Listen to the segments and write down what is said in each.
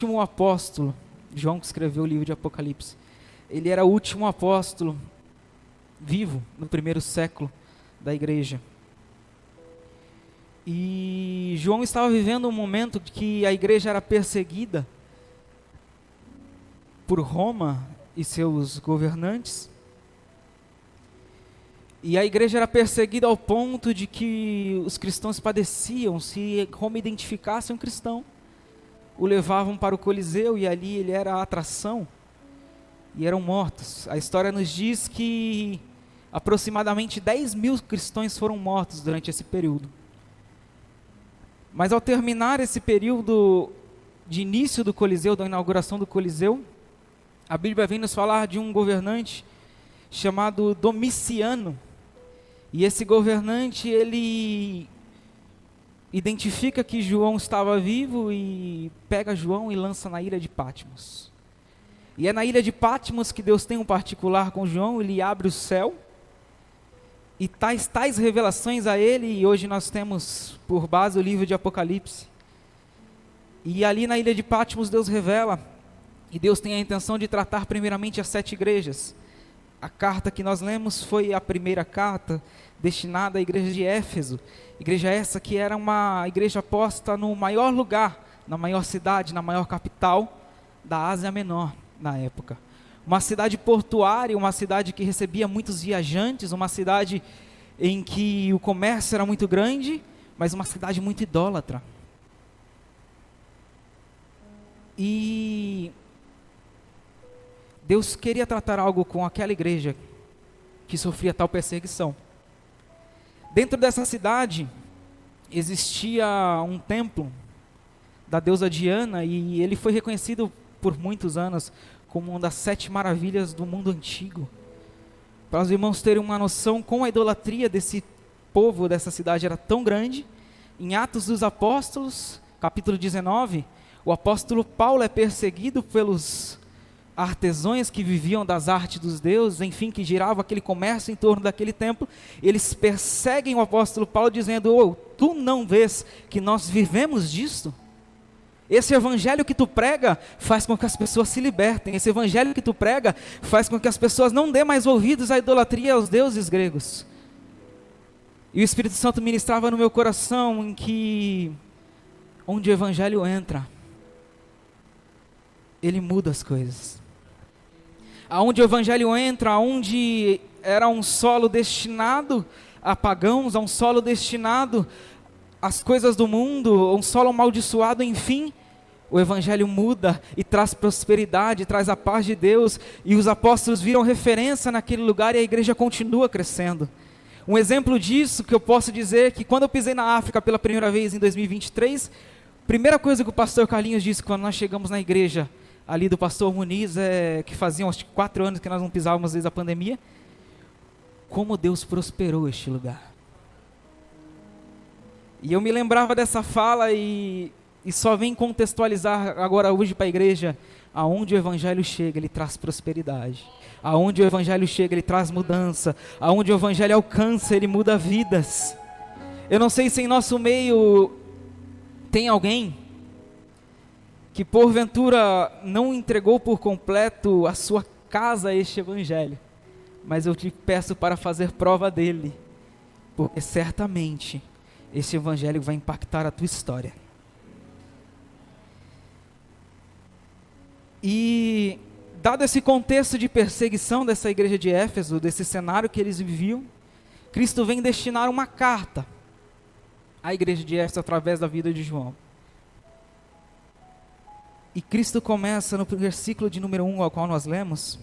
último apóstolo, João que escreveu o livro de Apocalipse, ele era o último apóstolo vivo no primeiro século da igreja. E João estava vivendo um momento que a igreja era perseguida por Roma e seus governantes. E a igreja era perseguida ao ponto de que os cristãos padeciam. Se Roma identificasse um cristão, o levavam para o Coliseu e ali ele era a atração e eram mortos. A história nos diz que aproximadamente 10.000 cristãos foram mortos durante esse período. Mas ao terminar esse período de início do Coliseu, da inauguração do Coliseu, a Bíblia vem nos falar de um governante chamado Domiciano. E esse governante, ele identifica que João estava vivo e pega João e lança na ilha de Patmos. E é na ilha de Patmos que Deus tem um particular com João, ele abre o céu, e tais revelações a ele, e hoje nós temos por base o livro de Apocalipse. E ali na ilha de Patmos Deus revela, e Deus tem a intenção de tratar primeiramente as 7 igrejas. A carta que nós lemos foi a primeira carta destinada à igreja de Éfeso. Igreja essa que era uma igreja posta no maior lugar, na maior cidade, na maior capital da Ásia Menor na época. Uma cidade portuária, uma cidade que recebia muitos viajantes, uma cidade em que o comércio era muito grande, mas uma cidade muito idólatra. E Deus queria tratar algo com aquela igreja que sofria tal perseguição. Dentro dessa cidade existia um templo da deusa Diana e ele foi reconhecido por muitos anos como uma das 7 maravilhas do mundo antigo. Para os irmãos terem uma noção como a idolatria desse povo, dessa cidade era tão grande, em Atos dos Apóstolos, capítulo 19, o apóstolo Paulo é perseguido pelos artesãos que viviam das artes dos deuses, enfim, que girava aquele comércio em torno daquele templo. Eles perseguem o apóstolo Paulo dizendo: "Oh, tu não vês que nós vivemos disto? Esse evangelho que tu prega faz com que as pessoas se libertem. Esse evangelho que tu prega faz com que as pessoas não dêem mais ouvidos à idolatria e aos deuses gregos." E o Espírito Santo ministrava no meu coração em que onde o evangelho entra, ele muda as coisas. Aonde o evangelho entra, aonde era um solo destinado a pagãos, a um solo destinado às coisas do mundo, um solo amaldiçoado, enfim, o evangelho muda e traz prosperidade, traz a paz de Deus, e os apóstolos viram referência naquele lugar e a igreja continua crescendo. Um exemplo disso que eu posso dizer é que quando eu pisei na África pela primeira vez em 2023, a primeira coisa que o pastor Carlinhos disse quando nós chegamos na igreja ali do pastor Muniz, que faziam acho que 4 anos que nós não pisávamos desde a pandemia, como Deus prosperou este lugar. E eu me lembrava dessa fala e só vem contextualizar agora hoje para a igreja: aonde o evangelho chega, ele traz prosperidade. Aonde o evangelho chega, ele traz mudança. Aonde o evangelho alcança, ele muda vidas. Eu não sei se em nosso meio tem alguém que porventura não entregou por completo a sua casa a este evangelho, mas eu te peço para fazer prova dele, porque certamente esse evangelho vai impactar a tua história. E dado esse contexto de perseguição dessa igreja de Éfeso, desse cenário que eles viviam, Cristo vem destinar uma carta à igreja de Éfeso através da vida de João. E Cristo começa no versículo de número 1, ao qual nós lemos: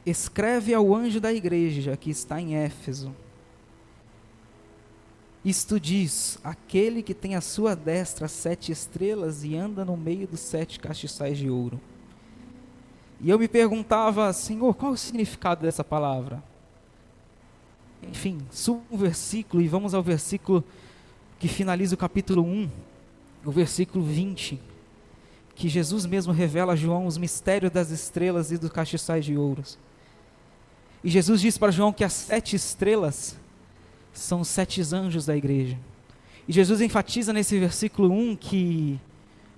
"Escreve ao anjo da igreja que está em Éfeso. Isto diz aquele que tem à sua destra 7 estrelas e anda no meio dos 7 castiçais de ouro." E eu me perguntava: Senhor, qual é o significado dessa palavra? Enfim, suba o versículo e vamos ao versículo que finaliza o capítulo 1, o versículo 20, que Jesus mesmo revela a João os mistérios das estrelas e dos castiçais de ouro. E Jesus diz para João que as 7 estrelas são os 7 anjos da igreja. E Jesus enfatiza nesse versículo 1 que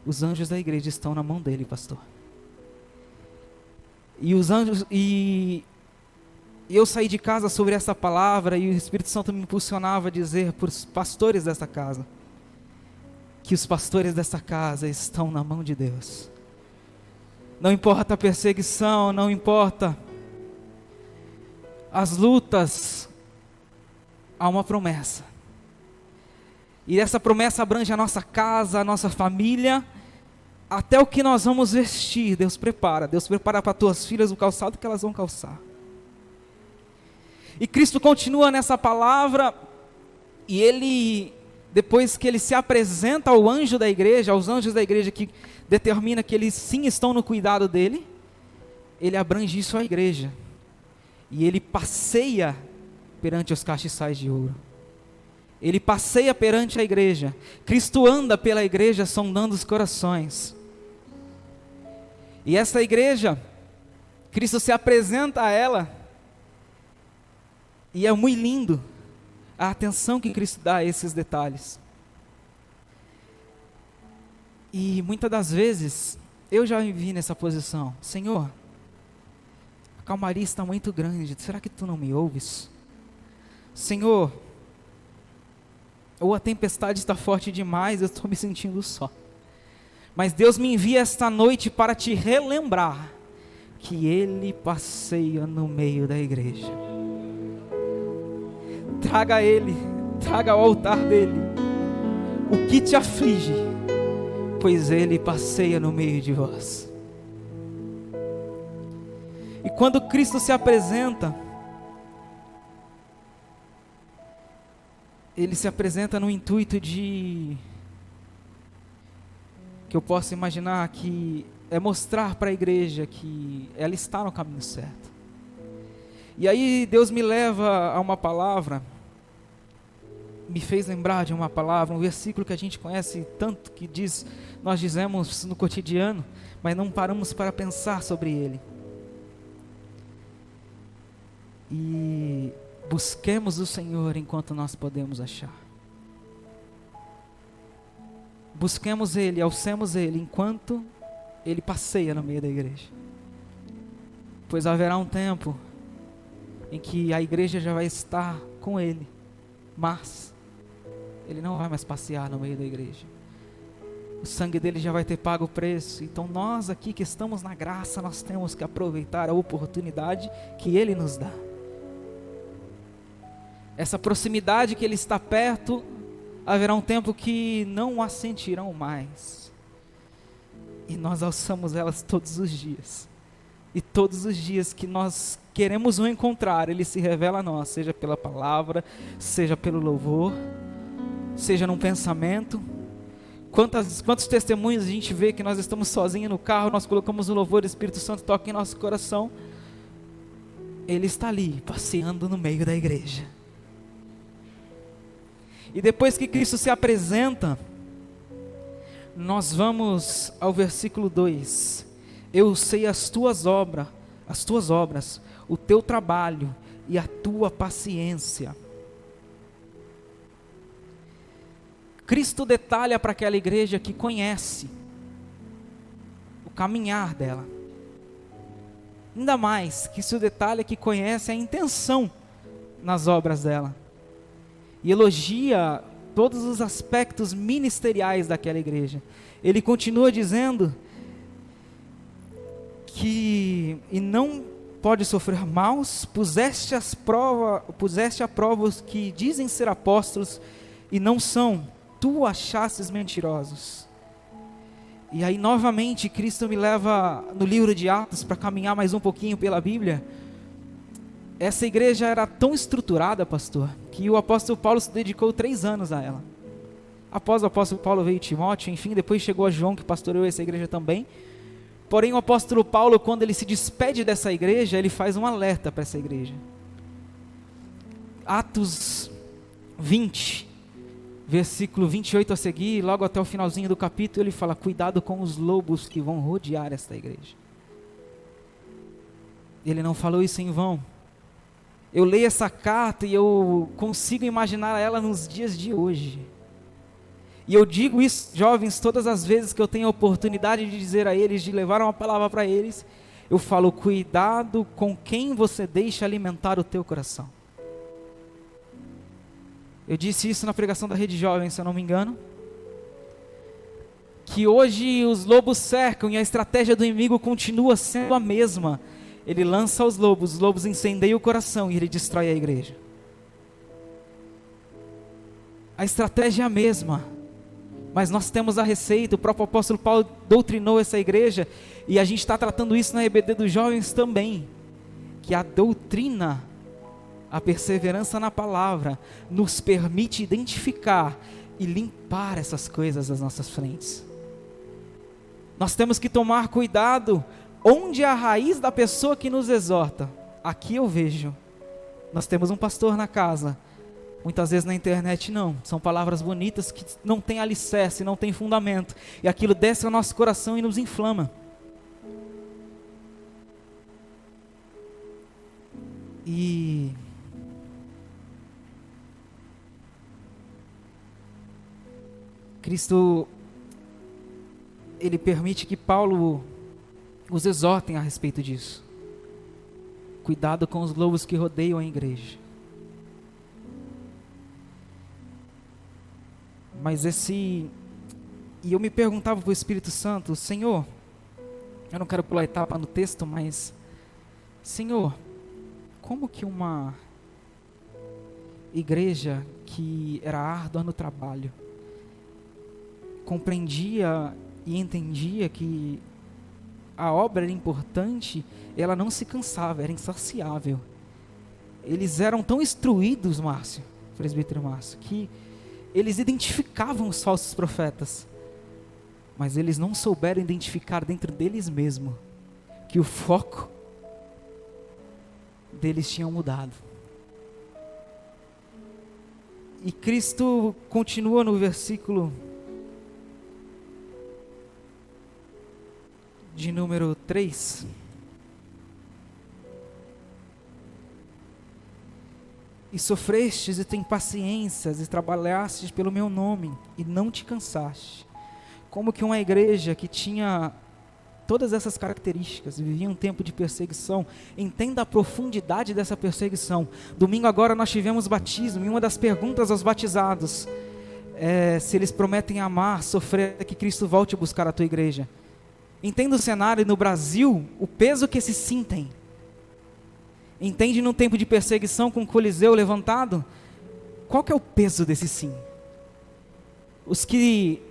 Os anjos da igreja estão na mão dele, pastor. E os anjos, e eu saí de casa sobre essa palavra, e o Espírito Santo me impulsionava a dizer para os pastores desta casa, que os pastores desta casa estão na mão de Deus. Não importa a perseguição, não importa as lutas, há uma promessa. E essa promessa abrange a nossa casa, a nossa família, até o que nós vamos vestir. Deus prepara para tuas filhas o calçado que elas vão calçar. E Cristo continua nessa palavra, e ele, depois que ele se apresenta ao anjo da igreja, aos anjos da igreja, que determina que eles sim estão no cuidado dele, ele abrange isso à igreja. E ele passeia perante os castiçais de ouro. Ele passeia perante a igreja. Cristo anda pela igreja sondando os corações. E essa igreja, Cristo se apresenta a ela, e é muito lindo a atenção que Cristo dá a esses detalhes. E muitas das vezes, eu já me vi nessa posição. Senhor, a calmaria está muito grande, será que tu não me ouves? Senhor, ou a tempestade está forte demais, eu estou me sentindo só. Mas Deus me envia esta noite para te relembrar que Ele passeia no meio da igreja. Traga Ele, traga ao altar dele o que te aflige, pois Ele passeia no meio de vós. E quando Cristo se apresenta, Ele se apresenta no intuito de, que eu posso imaginar que é mostrar para a igreja que ela está no caminho certo. E aí Deus me leva a uma palavra, me fez lembrar de uma palavra, um versículo que a gente conhece tanto, que diz, nós dizemos no cotidiano, mas não paramos para pensar sobre ele. E busquemos o Senhor enquanto nós podemos achar. Busquemos Ele, alcemos Ele enquanto Ele passeia no meio da igreja. Pois haverá um tempo em que a igreja já vai estar com Ele, mas Ele não vai mais passear no meio da igreja. O sangue dele já vai ter pago o preço. Então nós aqui que estamos na graça, nós temos que aproveitar a oportunidade que Ele nos dá. Essa proximidade que Ele está perto, haverá um tempo que não a sentirão mais. E nós alçamos elas todos os dias. E todos os dias que nós queremos o encontrar, Ele se revela a nós, seja pela palavra, seja pelo louvor, seja num pensamento. Quantos testemunhos a gente vê que nós estamos sozinhos no carro, nós colocamos o louvor, o Espírito Santo toca em nosso coração. Ele está ali, passeando no meio da igreja. E depois que Cristo se apresenta, nós vamos ao versículo 2. Eu sei as tuas obras, o teu trabalho e a tua paciência. Cristo detalha para aquela igreja que conhece o caminhar dela. Ainda mais, que isso detalha que conhece a intenção nas obras dela. E elogia todos os aspectos ministeriais daquela igreja. Ele continua dizendo que e não pode sofrer maus, puseste a prova os que dizem ser apóstolos e não são, tu achastes mentirosos. E aí novamente Cristo me leva no livro de Atos para caminhar mais um pouquinho pela Bíblia. Essa igreja era tão estruturada, pastor, que o apóstolo Paulo se dedicou 3 anos a ela. Após o apóstolo Paulo veio Timóteo, enfim, depois chegou a João, que pastoreou essa igreja também. Porém o apóstolo Paulo, quando ele se despede dessa igreja, ele faz um alerta para essa igreja. Atos 20, versículo 28 a seguir, logo até o finalzinho do capítulo, ele fala: cuidado com os lobos que vão rodear esta igreja. Ele não falou isso em vão. Eu leio essa carta e eu consigo imaginar ela nos dias de hoje. E eu digo isso, jovens, todas as vezes que eu tenho a oportunidade de dizer a eles, de levar uma palavra para eles, eu falo: cuidado com quem você deixa alimentar o teu coração. Eu disse isso na pregação da Rede Jovem, se eu não me engano, que hoje os lobos cercam e a estratégia do inimigo continua sendo a mesma. Ele lança os lobos incendeiam o coração e ele destrói a igreja. A estratégia é a mesma, mas nós temos a receita. O próprio apóstolo Paulo doutrinou essa igreja, e a gente está tratando isso na EBD dos jovens também, que a doutrina, a perseverança na palavra, nos permite identificar e limpar essas coisas das nossas frentes. Nós temos que tomar cuidado onde é a raiz da pessoa que nos exorta. Aqui eu vejo, nós temos um pastor na casa, muitas vezes na internet não, são palavras bonitas que não tem alicerce, não tem fundamento, e aquilo desce ao nosso coração e nos inflama. E Cristo, ele permite que Paulo os exortem a respeito disso. Cuidado com os lobos que rodeiam a igreja. E eu me perguntava para o Espírito Santo: Senhor, eu não quero pular etapa no texto, mas Senhor, como que uma igreja que era árdua no trabalho compreendia e entendia que a obra era importante, ela não se cansava, era insaciável. Eles eram tão instruídos, Márcio, presbítero Márcio, que eles identificavam os falsos profetas, mas eles não souberam identificar dentro deles mesmos que o foco deles tinha mudado. E Cristo continua no versículo de número 3. E sofrestes e tem paciências e trabalhastes pelo meu nome e não te cansaste. Como que uma igreja que tinha todas essas características e vivia um tempo de perseguição, entenda a profundidade dessa perseguição. Domingo agora nós tivemos batismo, e uma das perguntas aos batizados é se eles prometem amar, sofrer, que Cristo volte a buscar a tua igreja. Entenda o cenário no Brasil, o peso que esses sim tem. Entende, num tempo de perseguição com o Coliseu levantado, qual que é o peso desse sim? Os que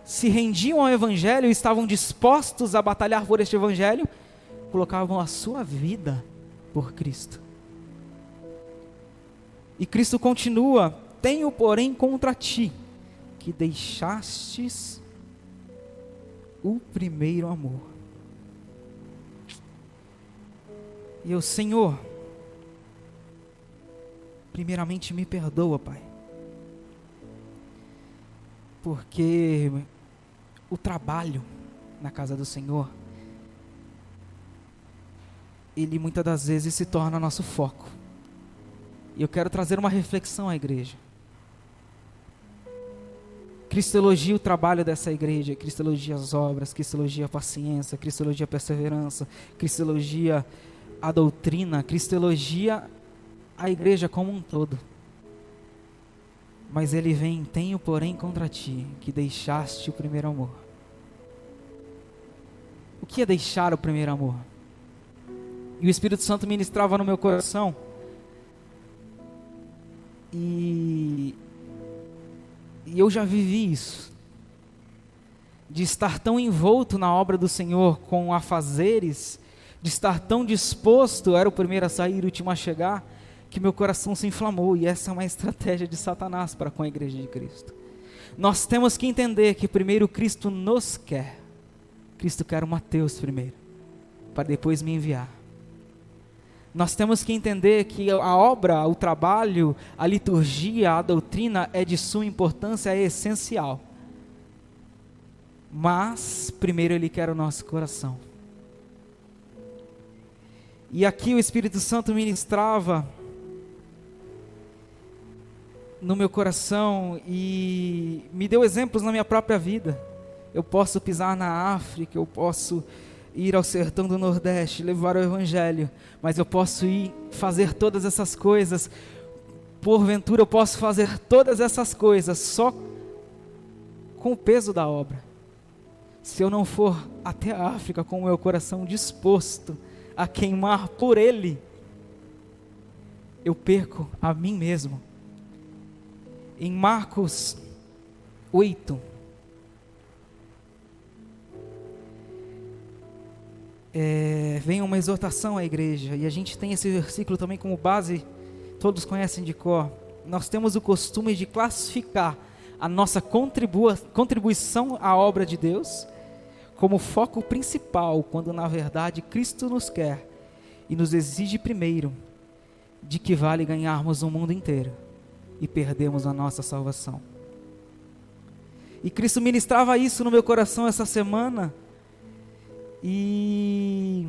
se rendiam ao Evangelho e estavam dispostos a batalhar por este Evangelho, colocavam a sua vida por Cristo. E Cristo continua: tenho porém contra ti, que deixastes o primeiro amor. E eu: Senhor, primeiramente me perdoa, Pai, porque o trabalho na casa do Senhor, ele muitas das vezes se torna nosso foco. E eu quero trazer uma reflexão à igreja. Cristo elogia o trabalho dessa igreja, Cristo elogia as obras, Cristo elogia a paciência, Cristo elogia a perseverança, Cristo elogia a doutrina, Cristo elogia a igreja como um todo. Mas ele vem: tenho porém contra ti, que deixaste o primeiro amor. O que é deixar o primeiro amor? E o Espírito Santo ministrava no meu coração, e eu já vivi isso, de estar tão envolto na obra do Senhor com afazeres, de estar tão disposto, era o primeiro a sair, o último a chegar, que meu coração se inflamou. E essa é uma estratégia de Satanás para com a igreja de Cristo. Nós temos que entender que primeiro Cristo nos quer. Cristo quer o Mateus primeiro, para depois me enviar. Nós temos que entender que a obra, o trabalho, a liturgia, a doutrina é de suma importância, é essencial. Mas primeiro Ele quer o nosso coração. E aqui o Espírito Santo ministrava no meu coração e me deu exemplos na minha própria vida. Eu posso pisar na África, eu posso ir ao sertão do Nordeste, levar o Evangelho, mas eu posso ir fazer todas essas coisas, porventura eu posso fazer todas essas coisas só com o peso da obra. Se eu não for até a África com o meu coração disposto a queimar por Ele, eu perco a mim mesmo. Em Marcos 8, vem uma exortação à igreja, e a gente tem esse versículo também como base, todos conhecem de cor. Nós temos o costume de classificar a nossa contribuição à obra de Deus como foco principal, quando na verdade Cristo nos quer e nos exige primeiro de que vale ganharmos o mundo inteiro e perdermos a nossa salvação. E Cristo ministrava isso no meu coração essa semana, e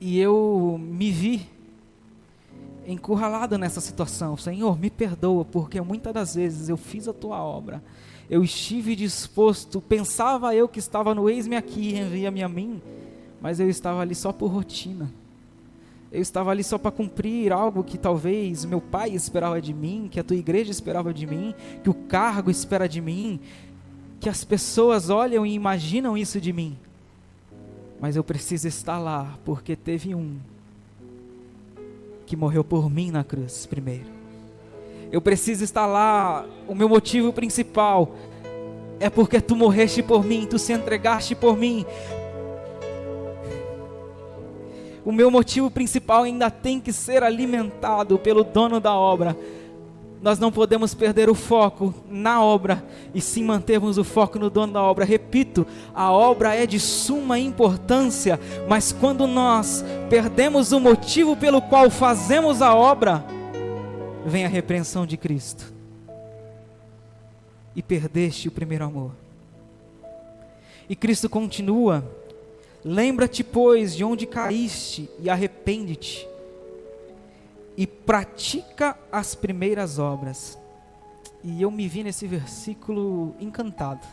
eu me vi encurralado nessa situação. Senhor, me perdoa, porque muitas das vezes eu fiz a tua obra, eu estive disposto, pensava eu que estava no eis-me aqui, envia-me a mim, mas eu estava ali só por rotina, eu estava ali só para cumprir algo que talvez meu pai esperava de mim, que a tua igreja esperava de mim, que o cargo espera de mim, que as pessoas olham e imaginam isso de mim, mas eu preciso estar lá, porque teve um que morreu por mim na cruz primeiro. Eu preciso estar lá, o meu motivo principal é porque tu morreste por mim, tu se entregaste por mim. O meu motivo principal ainda tem que ser alimentado pelo dono da obra. Nós não podemos perder o foco na obra e sim mantermos o foco no dono da obra. Repito, a obra é de suma importância, mas quando nós perdemos o motivo pelo qual fazemos a obra, vem a repreensão de Cristo. E perdeste o primeiro amor. E Cristo continua: lembra-te, pois, de onde caíste e arrepende-te, e pratica as primeiras obras. E eu me vi nesse versículo encantado,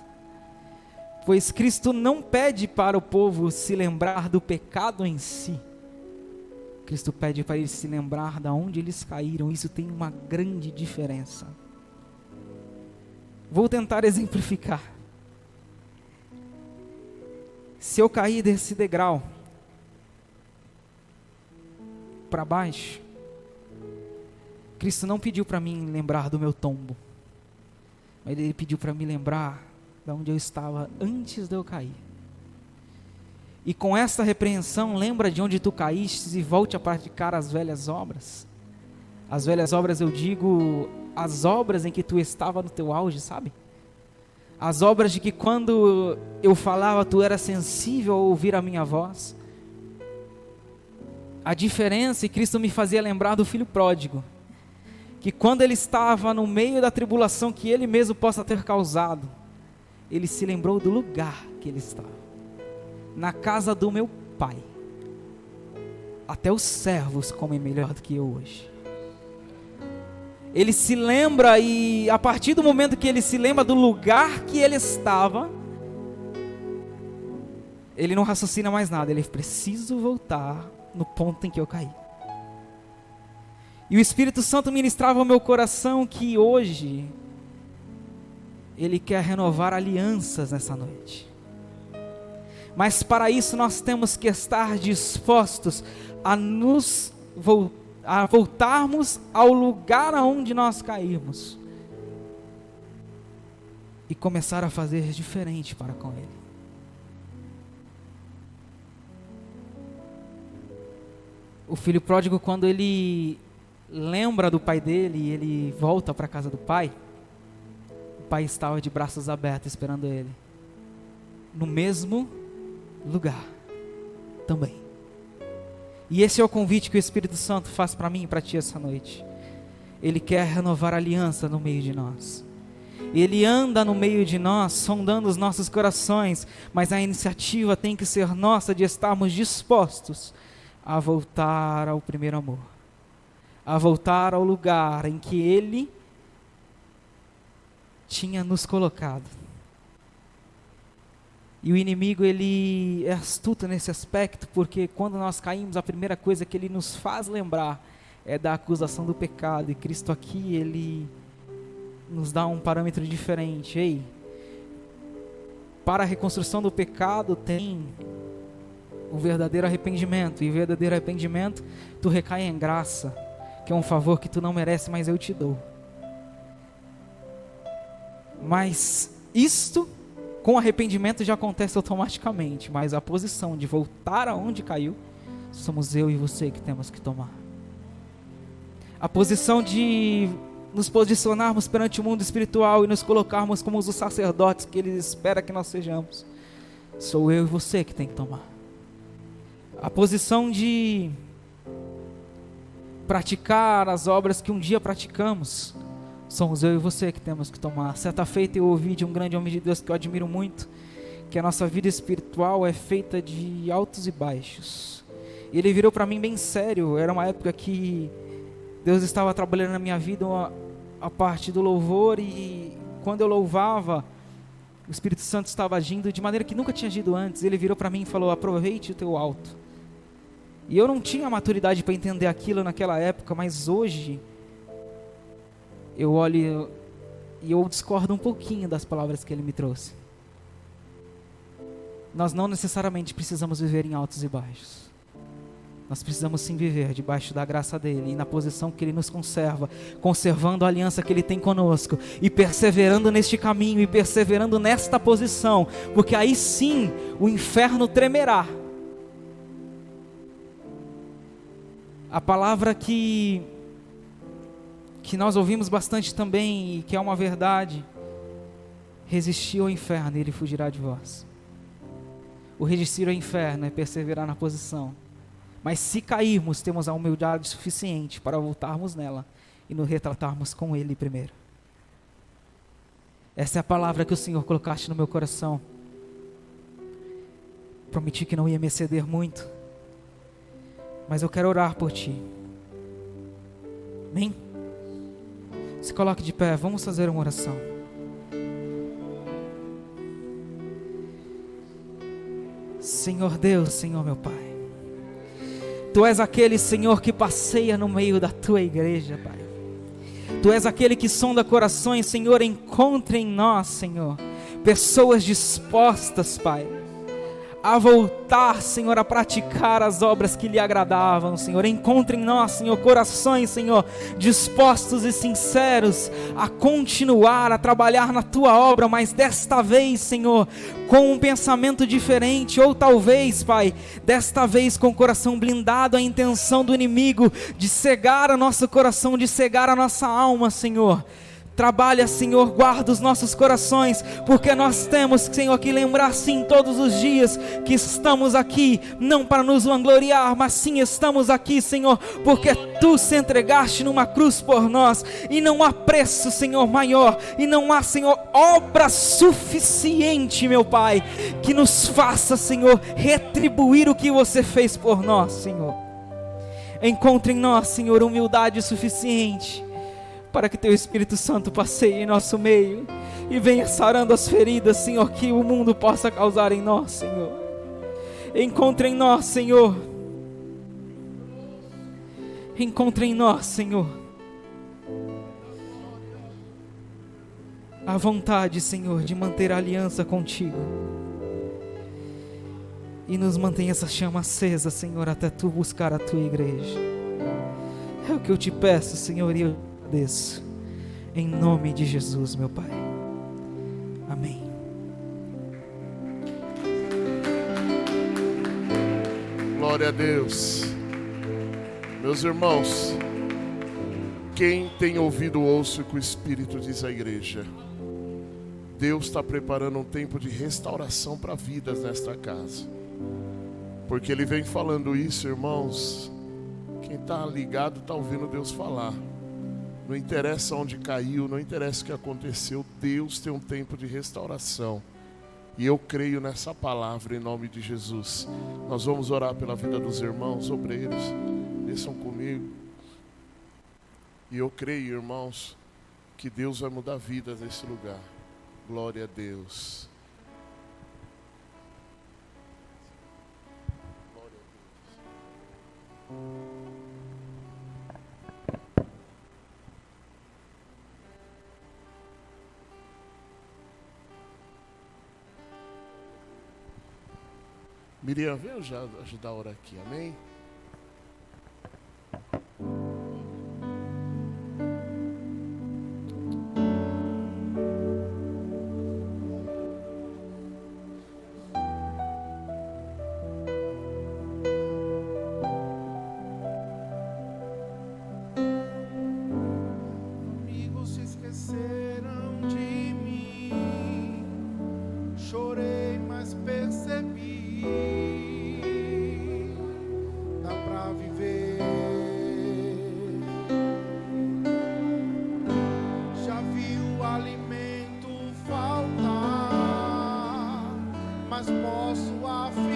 pois Cristo não pede para o povo se lembrar do pecado em si, Cristo pede para eles se lembrar de onde eles caíram. Isso tem uma grande diferença. Vou tentar exemplificar. Se eu cair desse degrau para baixo, Cristo não pediu para mim lembrar do meu tombo, mas Ele pediu para me lembrar de onde eu estava antes de eu cair. E com essa repreensão, lembra de onde tu caíste e volte a praticar as velhas obras. As velhas obras, eu digo, as obras em que tu estava no teu auge, sabe? As obras de que quando eu falava, tu era sensível a ouvir a minha voz. A diferença, e Cristo me fazia lembrar do filho pródigo, que quando ele estava no meio da tribulação que ele mesmo possa ter causado, ele se lembrou do lugar que ele estava, na casa do meu pai. Até os servos comem melhor do que eu hoje. Ele se lembra, e a partir do momento que ele se lembra do lugar que ele estava, ele não raciocina mais nada. Ele precisa voltar no ponto em que eu caí. E o Espírito Santo ministrava ao meu coração que hoje Ele quer renovar alianças nessa noite. Mas para isso nós temos que estar dispostos a voltarmos ao lugar aonde nós caímos e começar a fazer diferente para com Ele. O filho pródigo, quando ele lembra do pai dele e ele volta para a casa do pai, o pai estava de braços abertos esperando ele, no mesmo lugar também. E esse é o convite que o Espírito Santo faz para mim e para ti essa noite. Ele quer renovar a aliança no meio de nós. Ele anda no meio de nós, sondando os nossos corações, mas a iniciativa tem que ser nossa de estarmos dispostos a voltar ao primeiro amor, a voltar ao lugar em que Ele tinha nos colocado. E o inimigo, ele é astuto nesse aspecto, porque quando nós caímos, a primeira coisa que ele nos faz lembrar é da acusação do pecado. E Cristo aqui, ele nos dá um parâmetro diferente. Ei, para a reconstrução do pecado tem um verdadeiro arrependimento. E o verdadeiro arrependimento, tu recai em graça, que é um favor que tu não merece, mas eu te dou. Mas isto, com arrependimento, já acontece automaticamente. Mas a posição de voltar aonde caiu, somos eu e você que temos que tomar. A posição de nos posicionarmos perante o mundo espiritual e nos colocarmos como os sacerdotes que Ele espera que nós sejamos, sou eu e você que tem que tomar. A posição de praticar as obras que um dia praticamos, somos eu e você que temos que tomar. Certa feita eu ouvi de um grande homem de Deus que eu admiro muito, que a nossa vida espiritual é feita de altos e baixos. E ele virou para mim bem sério. Era uma época que Deus estava trabalhando na minha vida a parte do louvor, e quando eu louvava, o Espírito Santo estava agindo de maneira que nunca tinha agido antes. Ele virou para mim e falou: aproveite o teu alto. E eu não tinha maturidade para entender aquilo naquela época, mas hoje eu olho e eu discordo um pouquinho das palavras que ele me trouxe. Nós não necessariamente precisamos viver em altos e baixos. Nós precisamos sim viver debaixo da graça dele e na posição que ele nos conserva, conservando a aliança que ele tem conosco e perseverando neste caminho e perseverando nesta posição, porque aí sim o inferno tremerá. A palavra que nós ouvimos bastante também, e que é uma verdade: resistir ao inferno e ele fugirá de vós. O resistir ao inferno é perseverar na posição, mas se cairmos, temos a humildade suficiente para voltarmos nela e nos retratarmos com ele primeiro. Essa é a palavra que o Senhor colocaste no meu coração. Prometi que não ia me exceder muito, mas eu quero orar por ti. Amém? Se coloque de pé, vamos fazer uma oração. Senhor Deus, Senhor meu Pai, Tu és aquele, Senhor, que passeia no meio da Tua igreja, Pai. Tu és aquele que sonda corações, Senhor. Encontre em nós, Senhor, pessoas dispostas, Pai, a voltar, Senhor, a praticar as obras que lhe agradavam, Senhor. Encontre em nós, Senhor, corações, Senhor, dispostos e sinceros a continuar a trabalhar na Tua obra, mas desta vez, Senhor, com um pensamento diferente, ou talvez, Pai, desta vez com o coração blindado à intenção do inimigo de cegar o nosso coração, de cegar a nossa alma, Senhor. Trabalha, Senhor, guarda os nossos corações, porque nós temos, Senhor, que lembrar sim todos os dias que estamos aqui, não para nos vangloriar, mas sim estamos aqui, Senhor, porque Tu se entregaste numa cruz por nós, e não há preço, Senhor, maior, e não há, Senhor, obra suficiente, meu Pai, que nos faça, Senhor, retribuir o que Você fez por nós, Senhor. Encontre em nós, Senhor, humildade suficiente para que Teu Espírito Santo passeie em nosso meio e venha sarando as feridas, Senhor, que o mundo possa causar em nós, Senhor. Encontre em nós, Senhor. Encontre em nós, Senhor, a vontade, Senhor, de manter a aliança contigo. E nos mantenha essa chama acesa, Senhor, até Tu buscar a Tua igreja. É o que eu te peço, Senhor, e eu agradeço, em nome de Jesus, meu Pai. Amém. Glória a Deus. Meus irmãos, quem tem ouvido, ouça o que o Espírito diz à igreja. Deus está preparando um tempo de restauração para vidas nesta casa, porque Ele vem falando isso, irmãos. Quem está ligado está ouvindo Deus falar. Não interessa onde caiu, não interessa o que aconteceu, Deus tem um tempo de restauração. E eu creio nessa palavra em nome de Jesus. Nós vamos orar pela vida dos irmãos obreiros. Desçam comigo. E eu creio, irmãos, que Deus vai mudar vidas nesse lugar. Glória a Deus. Glória a Deus. Miriam, vem ajudar a orar aqui, amém? Amigos se esqueceram de mim, chorei, mas percebi. Dá pra viver. Já vi o alimento faltar, mas posso afirmar